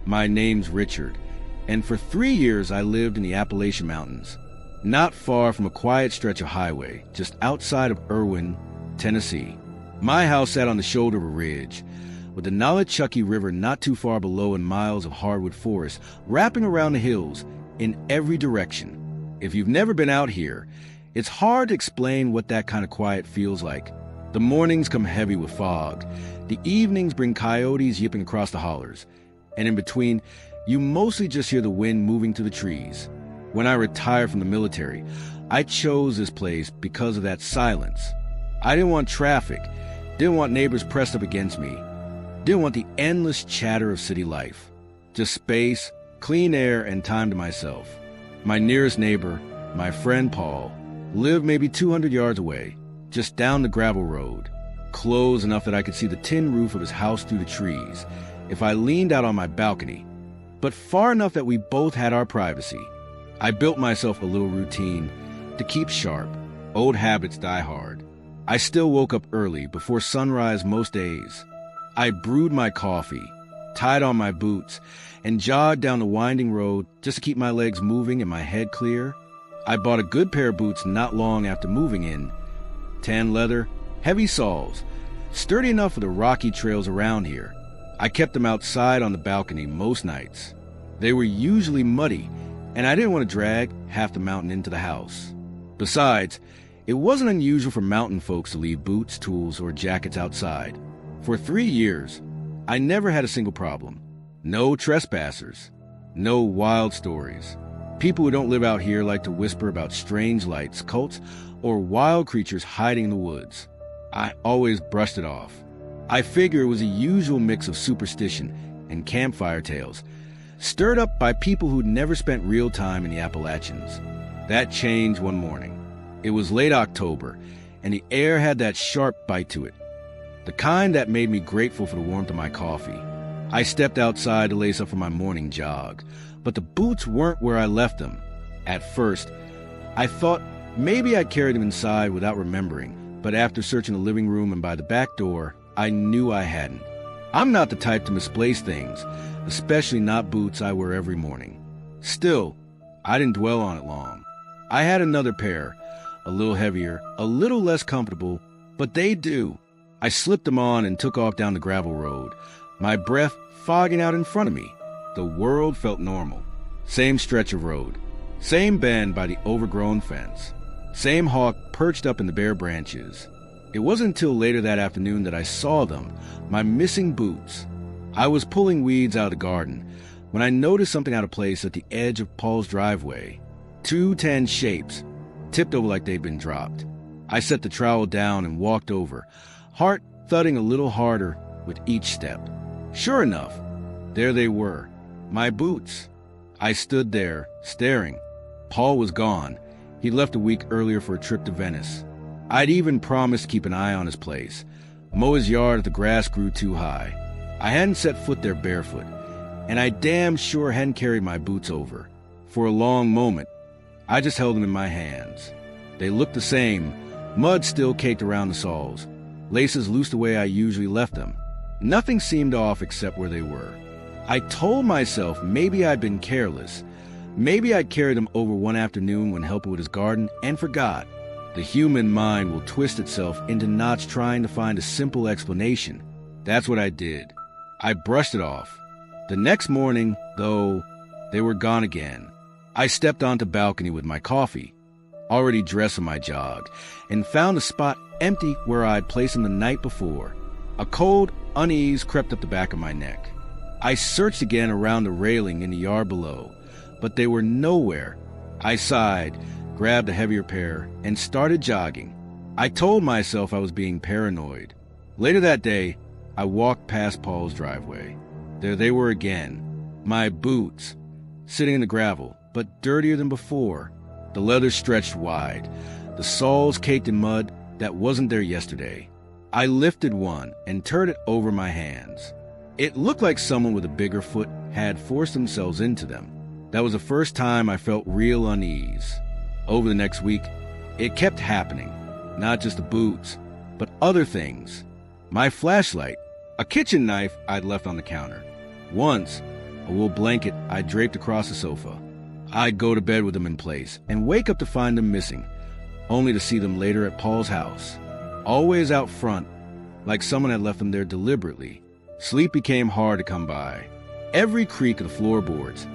My name's Richard, and for 3 years I lived in the Appalachian Mountains, not far from a quiet stretch of highway just outside of Irwin, Tennessee. My house sat on the shoulder of a ridge, with the Nolichucky River not too far below and miles of hardwood forest wrapping around the hills in every direction. If you've never been out here, it's hard to explain what that kind of quiet feels like. The mornings come heavy with fog. The evenings bring coyotes yipping across the hollers. And in between, you mostly just hear the wind moving through the trees. When I retired from the military, I chose this place because of that silence. I didn't want traffic, didn't want neighbors pressed up against me, didn't want the endless chatter of city life. Just space, clean air, and time to myself. My nearest neighbor, my friend Paul, lived maybe 200 yards away, just down the gravel road, close enough that I could see the tin roof of his house through the trees if I leaned out on my balcony, but far enough that we both had our privacy. I built myself a little routine to keep sharp. Old habits die hard. I still woke up early, before sunrise most days. I brewed my coffee, tied on my boots, and jogged down the winding road just to keep my legs moving and my head clear. I bought a good pair of boots not long after moving in. Tan leather, heavy soles, sturdy enough for the rocky trails around here. I kept them outside on the balcony most nights. They were usually muddy, and I didn't want to drag half the mountain into the house. Besides, it wasn't unusual for mountain folks to leave boots, tools, or jackets outside. For 3 years, I never had a single problem. No trespassers. No wild stories. People who don't live out here like to whisper about strange lights, cults, or wild creatures hiding in the woods. I always brushed it off. I figure it was a usual mix of superstition and campfire tales, stirred up by people who'd never spent real time in the Appalachians. That changed one morning. It was late October, and the air had that sharp bite to it, the kind that made me grateful for the warmth of my coffee. I stepped outside to lace up for my morning jog, but the boots weren't where I left them. At first, I thought maybe I'd carried them inside without remembering, but after searching the living room and by the back door, I knew I hadn't. I'm not the type to misplace things, especially not boots I wear every morning. Still, I didn't dwell on it long. I had another pair, a little heavier, a little less comfortable, but they do. I slipped them on and took off down the gravel road, my breath fogging out in front of me. The world felt normal. Same stretch of road, same bend by the overgrown fence, same hawk perched up in the bare branches. It wasn't until later that afternoon that I saw them, my missing boots. I was pulling weeds out of the garden when I noticed something out of place at the edge of Paul's driveway. 2 tan shapes, tipped over like they'd been dropped. I set the trowel down and walked over, heart thudding a little harder with each step. Sure enough, there they were, my boots. I stood there, staring. Paul was gone. He'd left a week earlier for a trip to Venice. I'd even promised to keep an eye on his place, mow his yard if the grass grew too high. I hadn't set foot there barefoot, and I damn sure hadn't carried my boots over. For a long moment, I just held them in my hands. They looked the same, mud still caked around the soles, laces loose the way I usually left them. Nothing seemed off except where they were. I told myself maybe I'd been careless. Maybe I'd carried them over one afternoon when helping with his garden and forgot. The human mind will twist itself into knots trying to find a simple explanation. That's what I did. I brushed it off. The next morning, though, they were gone again. I stepped onto the balcony with my coffee, already dressed for my jog, and found a spot empty where I'd placed them the night before. A cold unease crept up the back of my neck. I searched again around the railing in the yard below, but they were nowhere. I sighed, grabbed a heavier pair, and started jogging. I told myself I was being paranoid. Later that day, I walked past Paul's driveway. There they were again, my boots, sitting in the gravel, but dirtier than before. The leather stretched wide, the soles caked in mud that wasn't there yesterday. I lifted one and turned it over my hands. It looked like someone with a bigger foot had forced themselves into them. That was the first time I felt real unease. Over the next week, it kept happening. Not just the boots, but other things. My flashlight, a kitchen knife I'd left on the counter. Once, a wool blanket I draped across the sofa. I'd go to bed with them in place and wake up to find them missing, only to see them later at Paul's house, always out front, like someone had left them there deliberately. Sleep became hard to come by. Every creak of the floorboards,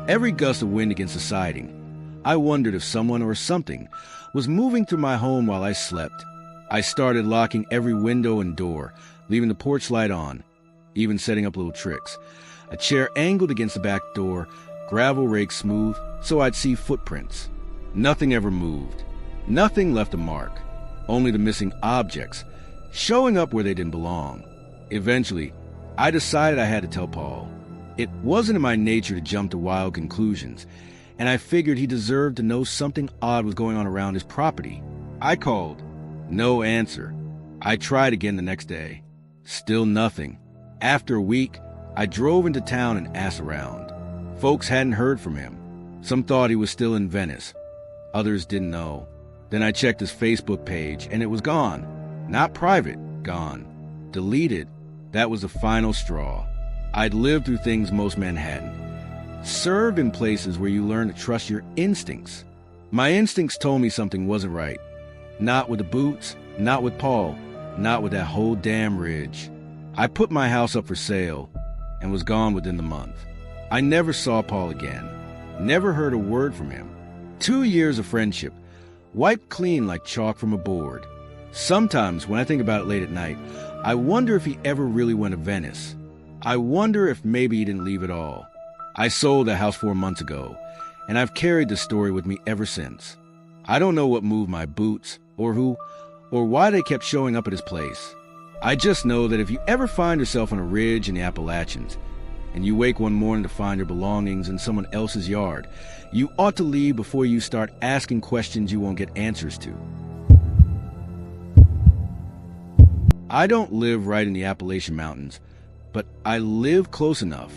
every gust of wind against the siding, I wondered if someone or something was moving through my home while I slept. I started locking every window and door, leaving the porch light on, even setting up little tricks. A chair angled against the back door, gravel raked smooth, so I'd see footprints. Nothing ever moved. Nothing left a mark. Only the missing objects, showing up where they didn't belong. Eventually, I decided I had to tell Paul. It wasn't in my nature to jump to wild conclusions, and I figured he deserved to know something odd was going on around his property. I called. No answer. I tried again the next day. Still nothing. After a week, I drove into town and asked around. Folks hadn't heard from him. Some thought he was still in Venice. Others didn't know. Then I checked his Facebook page, and it was gone. Not private, gone. Deleted. That was the final straw. I'd lived through things most men hadn't. Served in places where you learn to trust your instincts. My instincts told me something wasn't right. Not with the boots, not with Paul, not with that whole damn ridge. I put my house up for sale and was gone within the month. I never saw Paul again. Never heard a word from him. 2 years of friendship, wiped clean like chalk from a board. Sometimes, when I think about it late at night, I wonder if he ever really went to Venice. I wonder if maybe he didn't leave at all. I sold the house 4 months ago, and I've carried this story with me ever since. I don't know what moved my boots, or who, or why they kept showing up at his place. I just know that if you ever find yourself on a ridge in the Appalachians, and you wake one morning to find your belongings in someone else's yard, you ought to leave before you start asking questions you won't get answers to. I don't live right in the Appalachian Mountains, but I live close enough.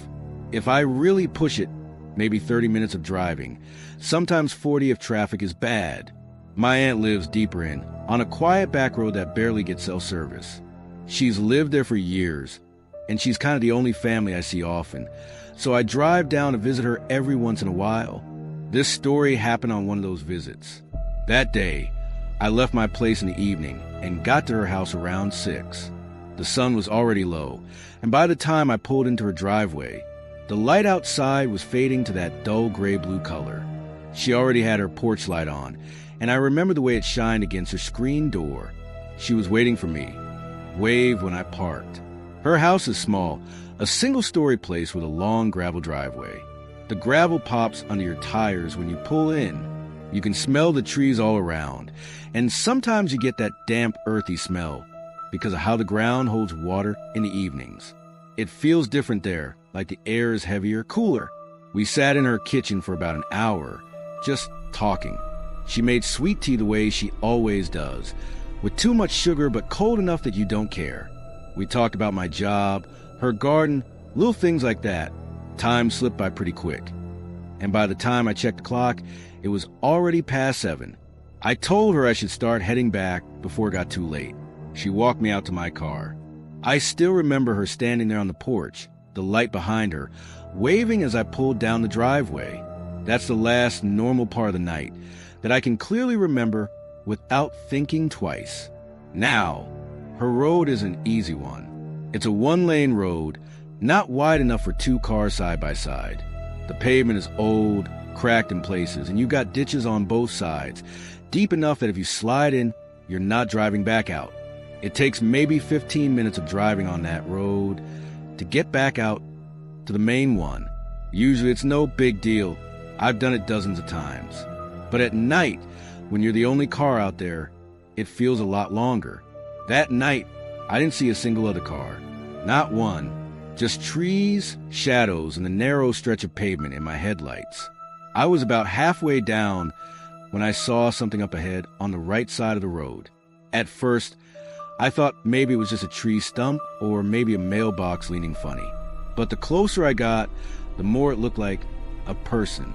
If I really push it, maybe 30 minutes of driving, sometimes 40 if traffic is bad. My aunt lives deeper in, on a quiet back road that barely gets cell service. She's lived there for years, and she's kind of the only family I see often, so I drive down to visit her every once in a while. This story happened on one of those visits. That day, I left my place in the evening and got to her house around 6. The sun was already low, and by the time I pulled into her driveway, the light outside was fading to that dull gray-blue color. She already had her porch light on, and I remember the way it shined against her screen door. She was waiting for me, waved when I parked. Her house is small, a single-story place with a long gravel driveway. The gravel pops under your tires when you pull in. You can smell the trees all around, and sometimes you get that damp, earthy smell because of how the ground holds water in the evenings. It feels different there, like the air is heavier, cooler. We sat in her kitchen for about an hour, just talking. She made sweet tea the way she always does, with too much sugar but cold enough that you don't care. We talked about my job, her garden, little things like that. Time slipped by pretty quick. And by the time I checked the clock, it was already past 7. I told her I should start heading back before it got too late. She walked me out to my car. I still remember her standing there on the porch, the light behind her, waving as I pulled down the driveway. That's the last normal part of the night that I can clearly remember without thinking twice. Now, her road is an easy one. It's a 1-lane road, not wide enough for 2 cars side by side. The pavement is old, cracked in places, and you've got ditches on both sides, deep enough that if you slide in, you're not driving back out. It takes maybe 15 minutes of driving on that road to get back out to the main one. Usually it's no big deal. I've done it dozens of times. But at night, when you're the only car out there, it feels a lot longer. That night, I didn't see a single other car. Not one. Just trees, shadows, and the narrow stretch of pavement in my headlights. I was about halfway down when I saw something up ahead on the right side of the road. At first, I thought maybe it was just a tree stump or maybe a mailbox leaning funny. But the closer I got, the more it looked like a person.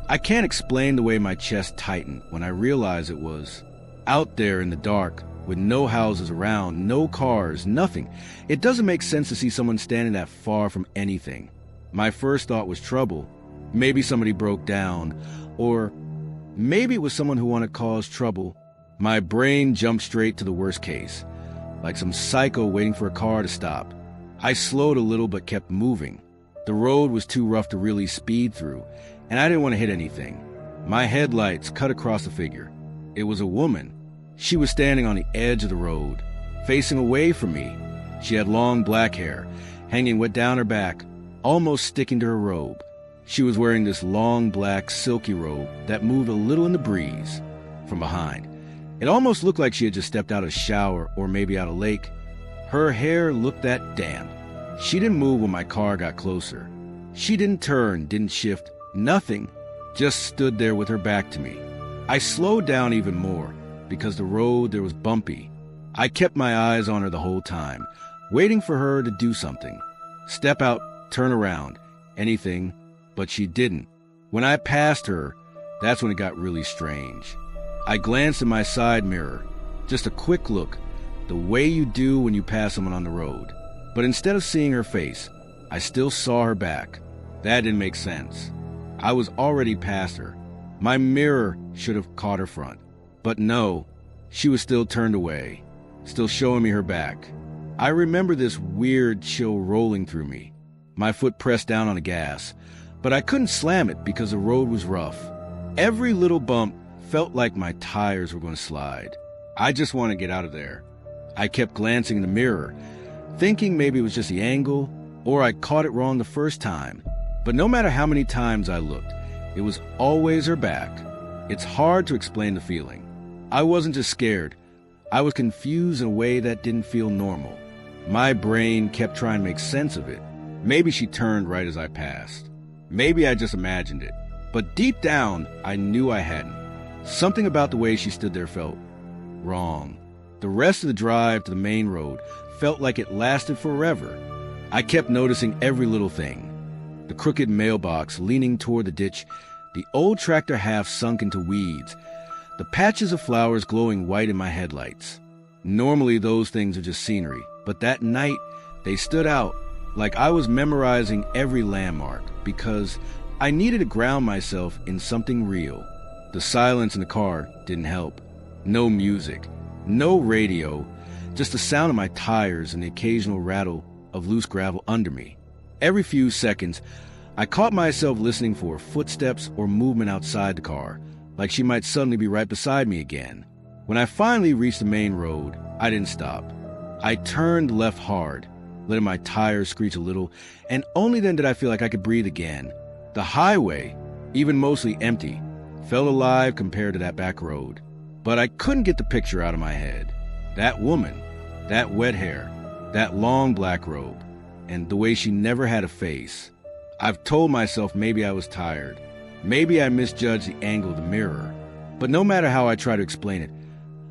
I can't explain the way my chest tightened when I realized it was out there in the dark with no houses around, no cars, nothing. It doesn't make sense to see someone standing that far from anything. My first thought was trouble. Maybe somebody broke down, or maybe it was someone who wanted to cause trouble. My brain jumped straight to the worst case, like some psycho waiting for a car to stop. I slowed a little but kept moving. The road was too rough to really speed through, and I didn't want to hit anything. My headlights cut across the figure. It was a woman. She was standing on the edge of the road, facing away from me. She had long black hair, hanging wet down her back, almost sticking to her robe. She was wearing this long black silky robe that moved a little in the breeze from behind. It almost looked like she had just stepped out of a shower or maybe out of a lake. Her hair looked that damp. She didn't move when my car got closer. She didn't turn, didn't shift, nothing. Just stood there with her back to me. I slowed down even more because the road there was bumpy. I kept my eyes on her the whole time, waiting for her to do something. Step out, turn around, anything, but she didn't. When I passed her, that's when it got really strange. I glanced in my side mirror, just a quick look, the way you do when you pass someone on the road. But instead of seeing her face, I still saw her back. That didn't make sense. I was already past her. My mirror should have caught her front. But no, she was still turned away, still showing me her back. I remember this weird chill rolling through me. My foot pressed down on the gas, but I couldn't slam it because the road was rough. Every little bump felt like my tires were going to slide. I just wanted to get out of there. I kept glancing in the mirror, thinking maybe it was just the angle, or I caught it wrong the first time. But no matter how many times I looked, it was always her back. It's hard to explain the feeling. I wasn't just scared. I was confused in a way that didn't feel normal. My brain kept trying to make sense of it. Maybe she turned right as I passed. Maybe I just imagined it. But deep down, I knew I hadn't. Something about the way she stood there felt wrong. The rest of the drive to the main road felt like it lasted forever. I kept noticing every little thing. The crooked mailbox leaning toward the ditch, the old tractor half sunk into weeds, the patches of flowers glowing white in my headlights. Normally those things are just scenery, but that night they stood out like I was memorizing every landmark because I needed to ground myself in something real. The silence in the car didn't help. No music, no radio, just the sound of my tires and the occasional rattle of loose gravel under me. Every few seconds, I caught myself listening for footsteps or movement outside the car, like she might suddenly be right beside me again. When I finally reached the main road, I didn't stop. I turned left hard, letting my tires screech a little, and only then did I feel like I could breathe again. The highway, even mostly empty, felt alive compared to that back road. But I couldn't get the picture out of my head. That woman, that wet hair, that long black robe, and the way she never had a face. I've told myself maybe I was tired. Maybe I misjudged the angle of the mirror. But no matter how I try to explain it,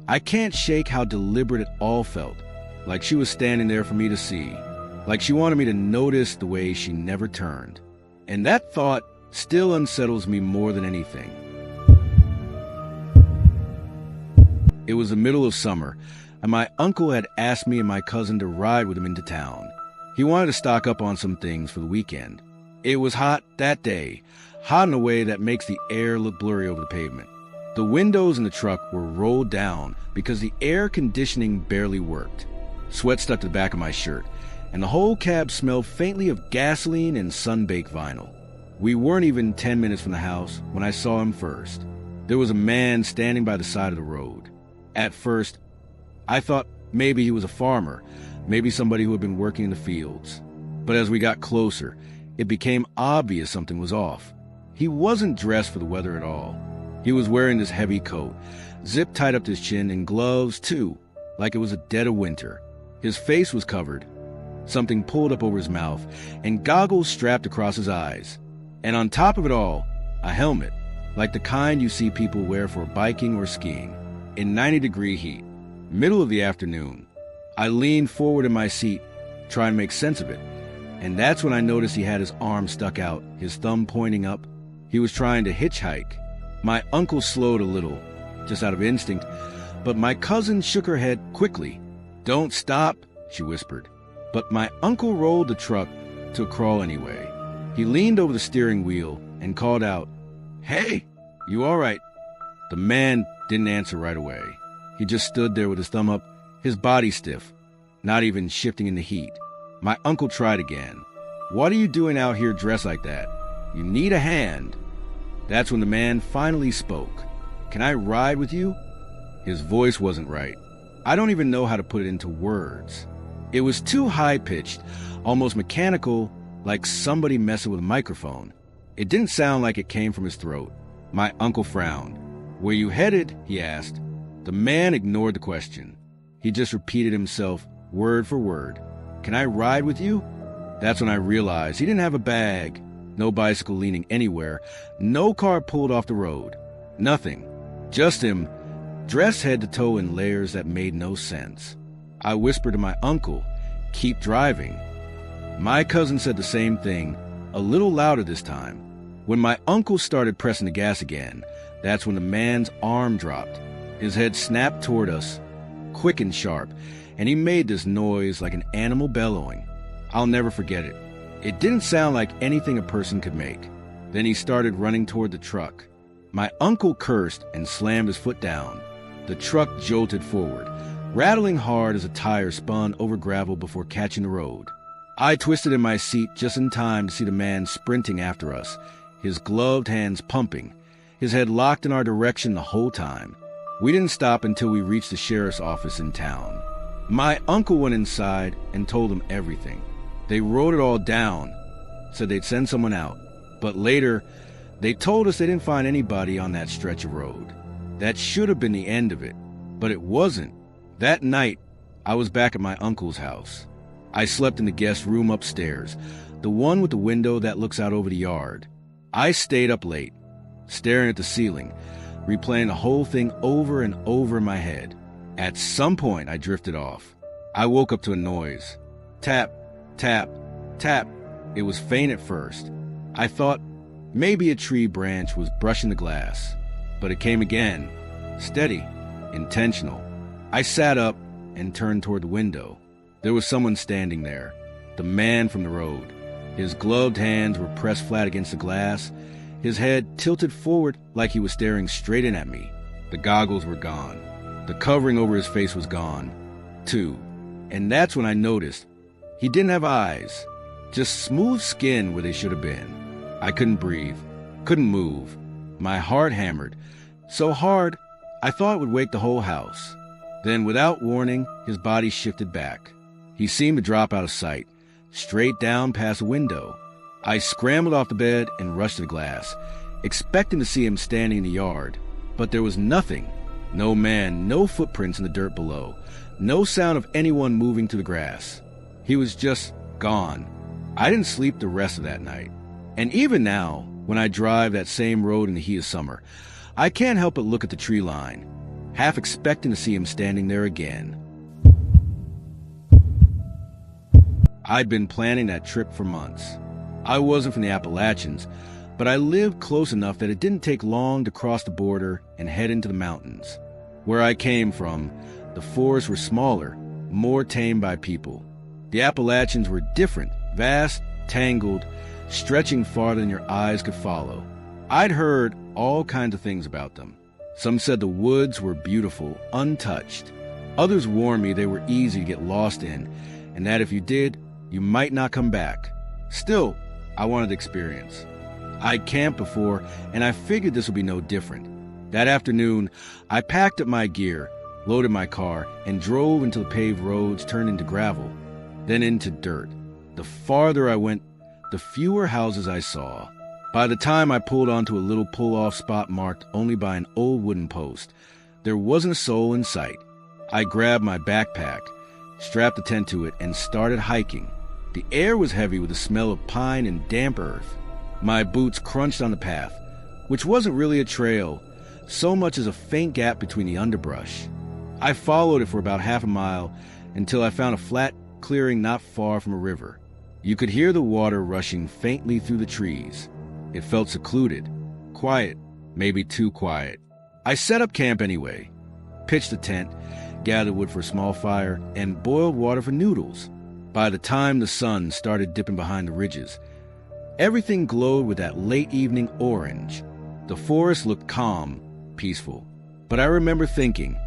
I can't shake how deliberate it all felt. Like she was standing there for me to see. Like she wanted me to notice the way she never turned. And that thought still unsettles me more than anything. It was the middle of summer, and my uncle had asked me and my cousin to ride with him into town. He wanted to stock up on some things for the weekend. It was hot that day, hot in a way that makes the air look blurry over the pavement. The windows in the truck were rolled down because the air conditioning barely worked. Sweat stuck to the back of my shirt, and the whole cab smelled faintly of gasoline and sun-baked vinyl. We weren't even 10 minutes from the house when I saw him first. There was a man standing by the side of the road. At first, I thought maybe he was a farmer, maybe somebody who had been working in the fields. But as we got closer, it became obvious something was off. He wasn't dressed for the weather at all. He was wearing this heavy coat, zip tied up to his chin, and gloves too, like it was the dead of winter. His face was covered, something pulled up over his mouth, and goggles strapped across his eyes. And on top of it all, a helmet, like the kind you see people wear for biking or skiing, in 90-degree heat. Middle of the afternoon. I leaned forward in my seat, trying to make sense of it, and that's when I noticed he had his arm stuck out, his thumb pointing up. He was trying to hitchhike. My uncle slowed a little, just out of instinct, but my cousin shook her head quickly. "Don't stop," she whispered. But my uncle rolled the truck to a crawl anyway. He leaned over the steering wheel and called out, "Hey, you all right?" The man didn't answer right away. He just stood there with his thumb up, his body stiff, not even shifting in the heat. My uncle tried again. "What are you doing out here dressed like that? You need a hand." That's when the man finally spoke. "Can I ride with you?" His voice wasn't right. I don't even know how to put it into words. It was too high-pitched, almost mechanical, like somebody messing with a microphone. It didn't sound like it came from his throat. My uncle frowned. "Where you headed?" he asked. The man ignored the question. He just repeated himself, word for word. "Can I ride with you?" That's when I realized he didn't have a bag, no bicycle leaning anywhere, no car pulled off the road. Nothing. Just him, dressed head to toe in layers that made no sense. I whispered to my uncle, "Keep driving." My cousin said the same thing, a little louder this time. When my uncle started pressing the gas again, that's when the man's arm dropped. His head snapped toward us, quick and sharp, and he made this noise like an animal bellowing. I'll never forget it. It didn't sound like anything a person could make. Then he started running toward the truck. My uncle cursed and slammed his foot down. The truck jolted forward, rattling hard as a tire spun over gravel before catching the road. I twisted in my seat just in time to see the man sprinting after us, his gloved hands pumping, his head locked in our direction the whole time. We didn't stop until we reached the sheriff's office in town. My uncle went inside and told them everything. They wrote it all down, said they'd send someone out. But later, they told us they didn't find anybody on that stretch of road. That should have been the end of it, but it wasn't. That night, I was back at my uncle's house. I slept in the guest room upstairs, the one with the window that looks out over the yard. I stayed up late, staring at the ceiling, replaying the whole thing over and over in my head. At some point, I drifted off. I woke up to a noise. Tap, tap, tap. It was faint at first. I thought maybe a tree branch was brushing the glass, but it came again, steady, intentional. I sat up and turned toward the window. There was someone standing there, the man from the road. His gloved hands were pressed flat against the glass, his head tilted forward like he was staring straight in at me. The goggles were gone. The covering over his face was gone, too. And that's when I noticed he didn't have eyes, just smooth skin where they should have been. I couldn't breathe, couldn't move. My heart hammered, so hard I thought it would wake the whole house. Then, without warning, his body shifted back. He seemed to drop out of sight, straight down past the window. I scrambled off the bed and rushed to the glass, expecting to see him standing in the yard. But there was nothing. No man, no footprints in the dirt below, no sound of anyone moving to the grass. He was just gone. I didn't sleep the rest of that night. And even now, when I drive that same road in the heat of summer, I can't help but look at the tree line, half expecting to see him standing there again. I'd been planning that trip for months. I wasn't from the Appalachians, but I lived close enough that it didn't take long to cross the border and head into the mountains. Where I came from, the forests were smaller, more tamed by people. The Appalachians were different, vast, tangled, stretching farther than your eyes could follow. I'd heard all kinds of things about them. Some said the woods were beautiful, untouched. Others warned me they were easy to get lost in, and that if you did, you might not come back. Still, I wanted the experience. I'd camped before, and I figured this would be no different. That afternoon, I packed up my gear, loaded my car, and drove until the paved roads turned into gravel, then into dirt. The farther I went, the fewer houses I saw. By the time I pulled onto a little pull-off spot marked only by an old wooden post, there wasn't a soul in sight. I grabbed my backpack, strapped the tent to it, and started hiking. The air was heavy with the smell of pine and damp earth. My boots crunched on the path, which wasn't really a trail, so much as a faint gap between the underbrush. I followed it for about half a mile until I found a flat clearing not far from a river. You could hear the water rushing faintly through the trees. It felt secluded, quiet, maybe too quiet. I set up camp anyway, pitched a tent, gathered wood for a small fire, and boiled water for noodles. By the time the sun started dipping behind the ridges, Everything glowed with that late evening orange. The forest looked calm, peaceful. But I remember thinking,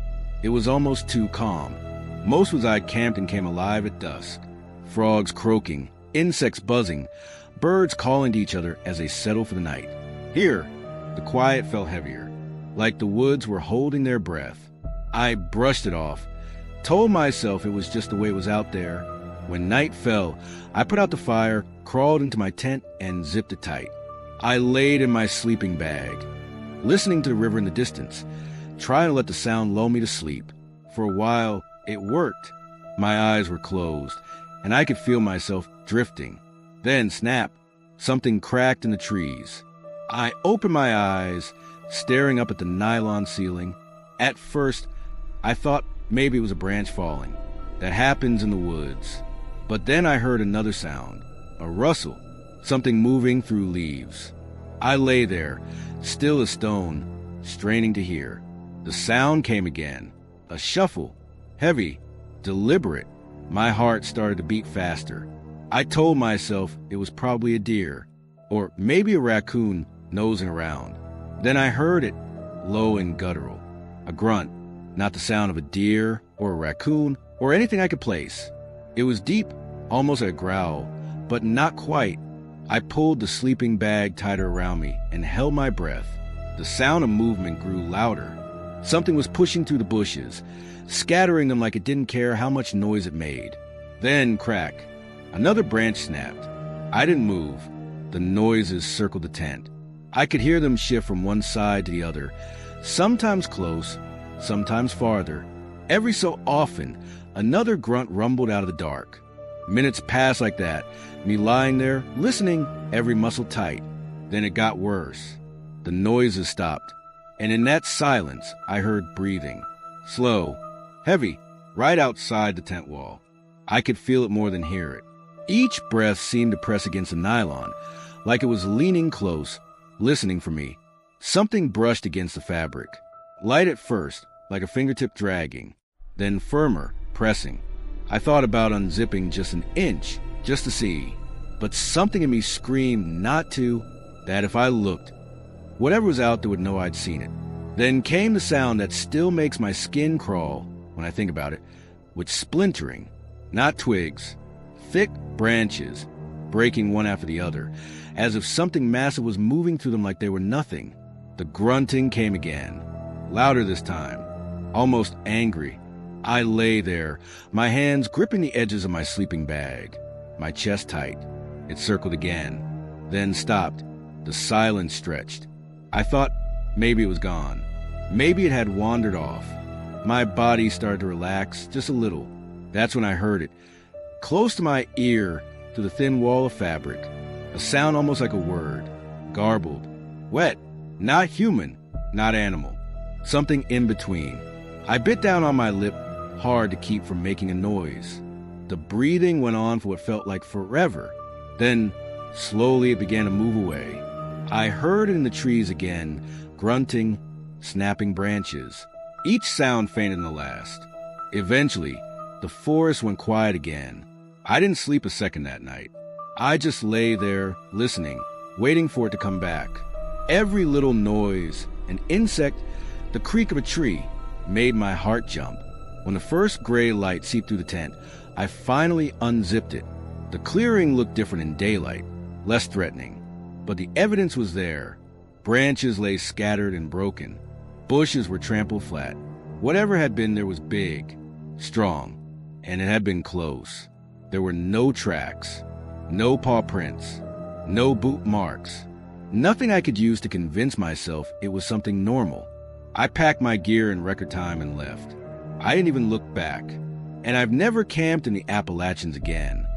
it was almost too calm. Most woods I'd camped in came alive at dusk. Frogs croaking, insects buzzing, birds calling to each other as they settled for the night. Here, the quiet felt heavier, like the woods were holding their breath. I brushed it off, told myself it was just the way it was out there. When night fell, I put out the fire, crawled into my tent, and zipped it tight. I laid in my sleeping bag, listening to the river in the distance, trying to let the sound lull me to sleep. For a while, it worked. My eyes were closed, and I could feel myself drifting. Then, snap, something cracked in the trees. I opened my eyes, staring up at the nylon ceiling. At first, I thought maybe it was a branch falling. That happens in the woods. But then I heard another sound, a rustle, something moving through leaves. I lay there, still as stone, straining to hear. The sound came again, a shuffle, heavy, deliberate. My heart started to beat faster. I told myself it was probably a deer, or maybe a raccoon nosing around. Then I heard it, low and guttural, a grunt, not the sound of a deer or a raccoon or anything I could place. It was deep, almost a growl, but not quite. I pulled the sleeping bag tighter around me and held my breath. The sound of movement grew louder. Something was pushing through the bushes, scattering them like it didn't care how much noise it made. Then, crack, another branch snapped. I didn't move. The noises circled the tent. I could hear them shift from one side to the other, sometimes close, sometimes farther. Every so often, another grunt rumbled out of the dark. Minutes passed like that, me lying there, listening, every muscle tight. Then it got worse. The noises stopped, and in that silence, I heard breathing. Slow, heavy, right outside the tent wall. I could feel it more than hear it. Each breath seemed to press against the nylon, like it was leaning close, listening for me. Something brushed against the fabric. Light at first, like a fingertip dragging, then firmer, pressing. I thought about unzipping just an inch, just to see. But something in me screamed not to, that if I looked, whatever was out there would know I'd seen it. Then came the sound that still makes my skin crawl when I think about it, with splintering, not twigs, thick branches, breaking one after the other, as if something massive was moving through them like they were nothing. The grunting came again, louder this time, almost angry. I lay there, my hands gripping the edges of my sleeping bag, my chest tight. It circled again, then stopped. The silence stretched. I thought maybe it was gone. Maybe it had wandered off. My body started to relax just a little. That's when I heard it, close to my ear, through the thin wall of fabric. A sound almost like a word, garbled, wet, not human, not animal. Something in between. I bit down on my lip, hard to keep from making a noise. The breathing went on for what felt like forever. Then, slowly it began to move away. I heard it in the trees again, grunting, snapping branches. Each sound fainter than the last. Eventually, the forest went quiet again. I didn't sleep a second that night. I just lay there, listening, waiting for it to come back. Every little noise, an insect, the creak of a tree, made my heart jump. When the first gray light seeped through the tent, I finally unzipped it. The clearing looked different in daylight, less threatening. But the evidence was there. Branches lay scattered and broken. Bushes were trampled flat. Whatever had been there was big, strong, and it had been close. There were no tracks, no paw prints, no boot marks. Nothing I could use to convince myself it was something normal. I packed my gear in record time and left. I didn't even look back. And I've never camped in the Appalachians again.